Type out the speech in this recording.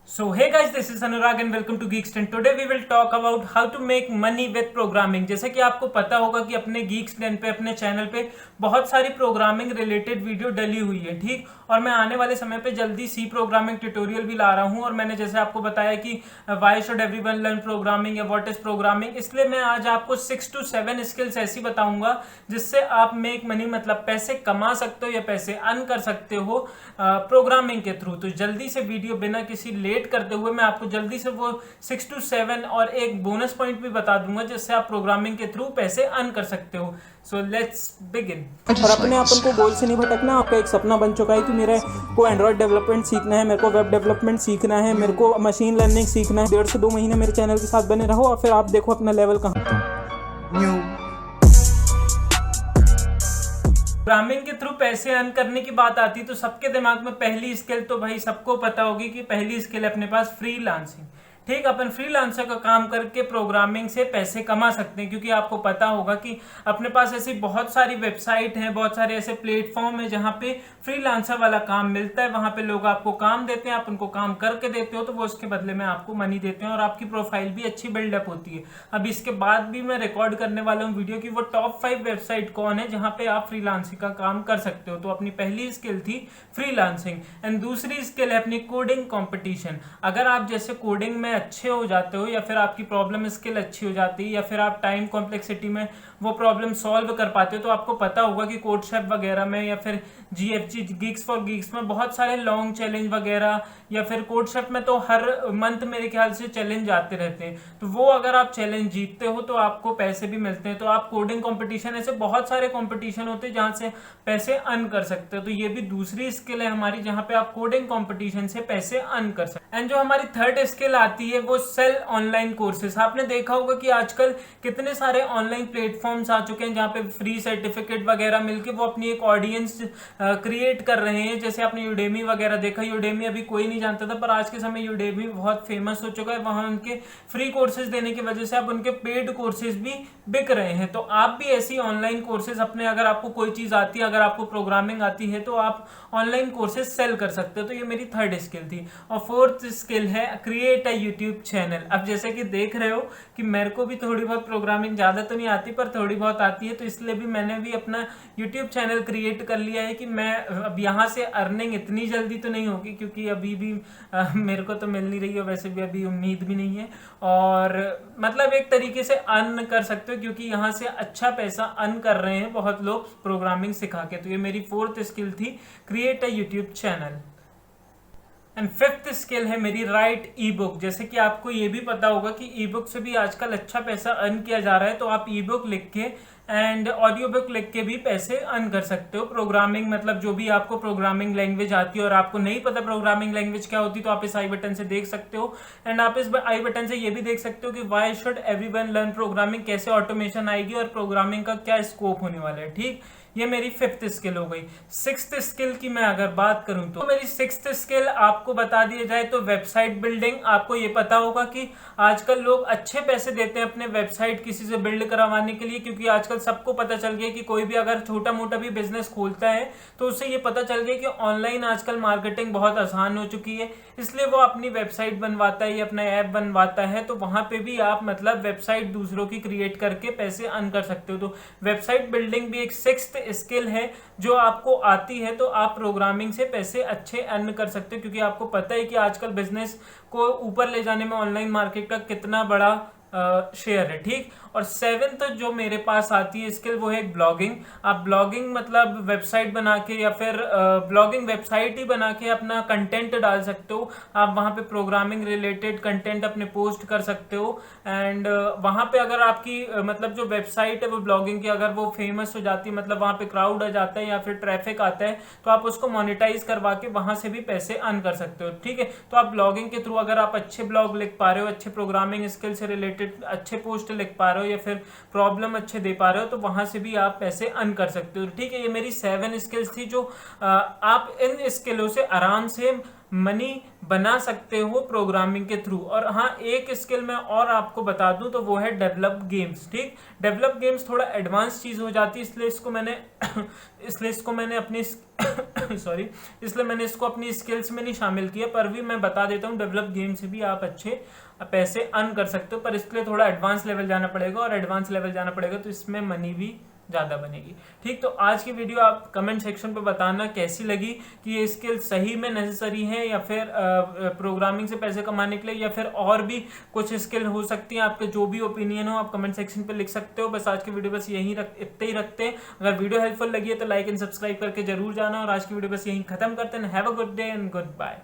So hey guys, this is Anurag and welcome to Geeks Den. Today we will talk about how to make money with programming. जैसे कि आपको पता होगा कि अपने Geeks Den पे अपने चैनल पे बहुत सारी प्रोग्रामिंग रिलेटेड वीडियो डली हुई है, ठीक। और मैं आने वाले समय पे जल्दी सी प्रोग्रामिंग ट्यूटोरियल भी ला रहा हूँ। और मैंने जैसे आपको बताया कि why should everyone learn programming या व्हाट इज प्रोग्रामिंग, इसलिए मैं आज आपको 6 to 7 स्किल्स ऐसी बताऊंगा जिससे आप मेक मनी मतलब पैसे कमा सकते हो या पैसे अर्न कर सकते हो प्रोग्रामिंग के थ्रू। तो जल्दी से वीडियो बिना किसी लेट करते हुए मैं आपको जल्दी से वो 6 to 7 और एक बोनस पॉइंट भी बता दूंगा जिससे आप प्रोग्रामिंग के थ्रू पैसे अर्न कर सकते हो। So let's begin. और अपने अपन को गोल से नहीं भटकना। आपका एक सपना बन चुका है कि मेरे को एंड्रॉयड डेवलपमेंट सीखना है, मेरे को वेब डेवलपमेंट सीखना है, मेरे को मशीन लर्निंग सीखना है। 1.5 से 2 महीने मेरे चैनल के साथ बने रहो और फिर आप देखो अपना लेवल कहाँ। प्रोग्रामिंग के थ्रू पैसे अर्न करने की बात आती है तो सबके दिमाग में पहली स्किल तो भाई सबको पता होगी कि पहली स्किल है अपने पास फ्रीलांसिंग, ठीक। अपन फ्रीलांसर का काम करके प्रोग्रामिंग से पैसे कमा सकते हैं, क्योंकि आपको पता होगा कि अपने पास ऐसी बहुत सारी वेबसाइट हैं, बहुत सारे ऐसे प्लेटफॉर्म हैं जहां पे फ्रीलांसर वाला काम मिलता है। वहां पे लोग आपको काम देते हैं, आप उनको काम करके देते हो तो वो उसके बदले में आपको मनी देते हैं और आपकी प्रोफाइल भी अच्छी बिल्डअप होती है। अब इसके बाद भी मैं रिकॉर्ड करने वाला हूँ वीडियो की वो टॉप 5 वेबसाइट कौन है जहां पे आप फ्रीलांसिंग का काम कर सकते हो। तो अपनी पहली स्किल थी फ्रीलांसिंग एंड दूसरी स्किल है अपनी कोडिंग कंपटीशन। अगर आप जैसे कोडिंग में अच्छे हो जाते हो या फिर आपकी प्रॉब्लम स्किल अच्छी हो जाती है या फिर आप टाइम कॉम्प्लेक्सिटी में वो प्रॉब्लम सॉल्व कर पाते हो तो आपको पता होगा कि कोडशेफ वगैरह में या फिर जीएफजी गिग्स फॉर गिग्स में बहुत सारे लॉन्ग चैलेंज वगैरह या फिर कोडशेफ में तो हर मंथ मेरे ख्याल से चैलेंज आते रहते हैं। तो वो अगर आप चैलेंज जीतते हो तो आपको पैसे भी मिलते हैं। तो आप कोडिंग कंपटीशन, ऐसे बहुत सारे कंपटीशन होते हैं जहां से पैसे अर्न कर सकते हो। तो ये भी दूसरी स्किल है हमारी जहां पे आप कोडिंग कंपटीशन से पैसे अर्न कर सकते हैं। एंड जो हमारी थर्ड स्किल आती है वो सेल ऑनलाइन कोर्सेस। आपने देखा होगा कि आजकल कितने सारे ऑनलाइन प्लेटफॉर्म्स आ चुके हैं जहां पे फ्री सर्टिफिकेट वगैरह मिलके वो अपनी एक ऑडियंस क्रिएट कर रहे हैं। जैसे आपने यूडेमी वगैरह देखा, यूडेमी अभी कोई नहीं जानता था पर आज के समय यूडेमी बहुत फेमस हो चुका है। वहां उनके फ्री कोर्सेज देने की वजह से अब उनके पेड कोर्सेज भी बिक रहे हैं। तो आप भी ऐसी ऑनलाइन कोर्सेज अपने, अगर आपको कोई चीज आती है, अगर आपको प्रोग्रामिंग आती है तो आप ऑनलाइन कोर्सेज सेल कर सकते हो। तो ये मेरी थर्ड स्किल थी। और फोर्थ स्किल है क्रिएट अ यूट्यूब चैनल। अब जैसे कि देख रहे हो कि मेरे को भी थोड़ी बहुत प्रोग्रामिंग ज्यादा तो नहीं आती पर थोड़ी बहुत आती है, तो इसलिए भी मैंने भी अपना यूट्यूब चैनल क्रिएट कर लिया है कि मैं अब यहाँ से अर्निंग इतनी जल्दी तो नहीं होगी क्योंकि अभी भी मेरे को तो मिल नहीं रही है, वैसे भी अभी उम्मीद भी नहीं है। और मतलब एक तरीके से अर्न कर सकते हो क्योंकि यहाँ से अच्छा पैसा अर्न कर रहे हैं बहुत लोग प्रोग्रामिंग सिखा के। तो ये मेरी फोर्थ स्किल थी, create a YouTube channel. And fifth skill है मेरी राइट ई बुक। जैसे कि आपको ये भी पता होगा कि ई बुक से भी आजकल अच्छा पैसा अर्न किया जा रहा है। तो आप ई बुक लिख के एंड ऑडियो बुक लिख के भी पैसे अर्न कर सकते हो। प्रोग्रामिंग मतलब जो भी आपको प्रोग्रामिंग लैंग्वेज आती है और आपको नहीं पता प्रोग्रामिंग लैंग्वेज क्या होती तो आप इस आई बटन से देख सकते हो। एंड आप इस आई बटन से ये भी देख सकते हो कि why should everyone learn programming, कैसे ऑटोमेशन आएगी और प्रोग्रामिंग का क्या स्कोप होने वाला है, ठीक। ये मेरी फिफ्थ स्किल हो गई। सिक्स्थ स्किल की मैं अगर बात करूं तो मेरी सिक्स्थ स्किल आपको बता दिया जाए तो वेबसाइट बिल्डिंग। आपको ये पता होगा कि आजकल लोग अच्छे पैसे देते हैं अपने वेबसाइट किसी से बिल्ड करवाने के लिए, क्योंकि आजकल सबको पता चल गया कि कोई भी अगर छोटा मोटा भी बिजनेस खोलता है तो उससे ये पता चल गया कि ऑनलाइन आजकल मार्केटिंग बहुत आसान हो चुकी है। इसलिए वो अपनी वेबसाइट बनवाता है या अपना ऐप बनवाता है। तो वहां पे भी आप मतलब वेबसाइट दूसरों की क्रिएट करके पैसे अर्न कर सकते हो। तो वेबसाइट बिल्डिंग भी एक सिक्स्थ स्किल है जो आपको आती है तो आप प्रोग्रामिंग से पैसे अच्छे अर्न कर सकते हो, क्योंकि आपको पता है कि आजकल बिजनेस को ऊपर ले जाने में ऑनलाइन मार्केट का कितना बड़ा शेयर है, ठीक। और सेवेंथ जो मेरे पास आती है स्किल वो है ब्लॉगिंग। आप ब्लॉगिंग मतलब वेबसाइट बना के या फिर ब्लॉगिंग वेबसाइट ही बना के अपना कंटेंट डाल सकते हो। आप वहां पे प्रोग्रामिंग रिलेटेड कंटेंट अपने पोस्ट कर सकते हो। एंड वहां पे अगर आपकी मतलब जो वेबसाइट है वो ब्लॉगिंग की अगर वो फेमस हो जाती है, मतलब वहां पे क्राउड आ जाता है या फिर ट्रैफिक आता है तो आप उसको मोनेटाइज करवा के वहां से भी पैसे अर्न कर सकते हो, ठीक है। तो आप ब्लॉगिंग के थ्रू अगर आप अच्छे ब्लॉग लिख पा रहे हो, अच्छे प्रोग्रामिंग स्किल से रिलेटेड अच्छे पोस्ट लिख पा रहे हो या फिर प्रॉब्लम अच्छे दे पा रहे हो तो वहां से भी आप पैसे अर्न कर सकते हो, ठीक है। ये मेरी 7 स्किल्स थी जो आप इन स्किलों से आराम से मनी बना सकते हो प्रोग्रामिंग के थ्रू। और हाँ, एक स्किल मैं और आपको बता दूं तो वो है डेवलप गेम्स। ठीक, डेवलप गेम्स थोड़ा एडवांस चीज़ हो जाती है, इसलिए इसको मैंने अपनी सॉरी, इसलिए मैंने इसको अपनी स्किल्स में नहीं शामिल किया। पर भी मैं बता देता हूँ, डेवलप गेम से भी आप अच्छे पैसे अर्न कर सकते हो, पर इसके लिए थोड़ा एडवांस लेवल जाना पड़ेगा, और एडवांस लेवल जाना पड़ेगा तो इसमें मनी भी ज़्यादा बनेगी। ठीक, तो आज की वीडियो आप कमेंट सेक्शन पे बताना कैसी लगी, कि ये स्किल सही में नेसेसरी है या फिर प्रोग्रामिंग से पैसे कमाने के लिए, या फिर और भी कुछ स्किल हो सकती है। आपके जो भी ओपिनियन हो आप कमेंट सेक्शन पे लिख सकते हो। बस आज की वीडियो बस इतने ही रखते हैं। अगर वीडियो हेल्पफुल लगी है तो लाइक एंड सब्सक्राइब करके जरूर जाना, और आज की वीडियो बस यहीं खत्म करते हैं। Have a good day and good bye.